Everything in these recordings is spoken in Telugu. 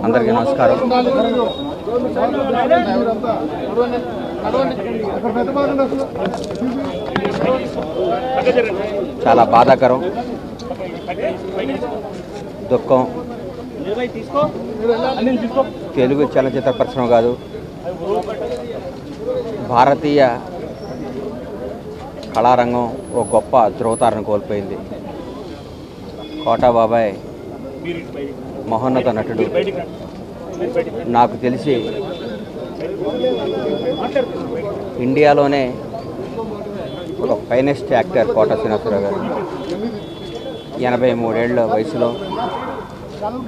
అందరికీ నమస్కారం. చాలా బాధాకరం, దుఃఖం. తెలుగు చలనచిత్ర పరిశ్రమ కాదు, భారతీయ కళారంగం ఓ గొప్ప ధ్రువతారను కోల్పోయింది. కోటా బాబాయ్ మహోన్నత నటుడు. నాకు తెలిసి ఇండియాలోనే ఒక ఫైనెస్ట్ యాక్టర్ కోటా శ్రీనివాసరావు గారు. 83 ఏళ్ల వయసులో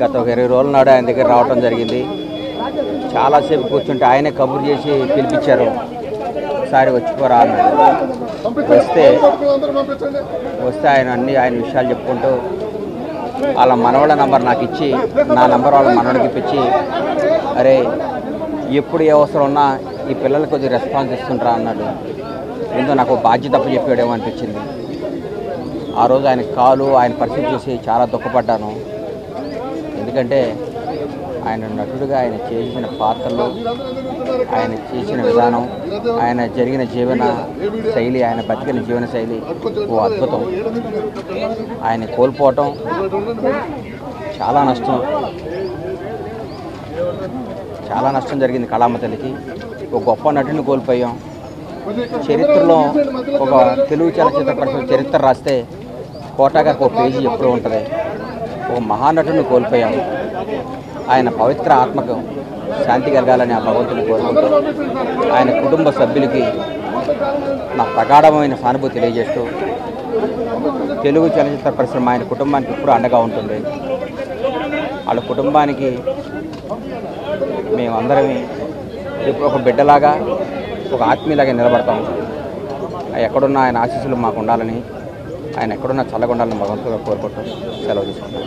గత 20 రోజుల నాడు ఆయన దగ్గర రావడం జరిగింది. చాలాసేపు కూర్చుంటే ఆయనే కబురు చేసి పిలిపించారు. ఒకసారి వచ్చిపోరా అన్నాడు. వస్తే ఆయన విషయాలు చెప్పుకుంటూ వాళ్ళ మనవాళ్ళ నంబర్ నాకు ఇచ్చి, నా నంబర్ వాళ్ళ మనవాడికి ఇప్పించి, అరే ఎప్పుడు ఏ అవసరం ఉన్నా ఈ పిల్లలకు కొద్దిగా రెస్పాన్స్ ఇస్తుంటారా అన్నాడు. ఏందో నాకు బాధ్యత తప్పు చెప్పాడేమో అనిపించింది. ఆ రోజు ఆయన కాలు, ఆయన పరిస్థితి చూసి చాలా దుఃఖపడ్డాను. ఎందుకంటే ఆయన నటుడుగా ఆయన చేసిన పాత్రలు, ఆయన చేసిన విధానం, ఆయన జరిగిన జీవన శైలి, ఆయన బతికిన జీవన శైలి ఓ అద్భుతం. ఆయన కోల్పోవటం చాలా నష్టం జరిగింది కళామ తల్లికి. ఒక గొప్ప నటుని కోల్పోయాం. చరిత్రలో ఒక తెలుగు చలనచిత్ర పరిశ్రమ చరిత్ర రాస్తే కోటా గారికి ఒక పేజీ ఎప్పుడూ ఉంటుంది. ఒక మహానటుని కోల్పోయాం. ఆయన పవిత్ర ఆత్మకు శాంతి కలగాలని ఆ భగవంతుని కోరుకుంటూ ఆయన కుటుంబ సభ్యులకి నా ప్రగాఢమైన సానుభూతి తెలియజేస్తూ, తెలుగు చలనచిత్ర పరిశ్రమ ఆయన కుటుంబానికి ఎప్పుడూ అండగా ఉంటుంది. వాళ్ళ కుటుంబానికి మేమందరం ఇప్పుడు ఒక బిడ్డలాగా, ఒక ఆత్మీయులాగా నిలబడతాం. ఎక్కడున్నా ఆయన ఆశీస్సులు మాకు ఉండాలని, ఆయన ఎక్కడున్నా చల్లగా ఉండాలని భగవంతుగా కోరుకుంటూ సెలవు తీసుకుంటాం.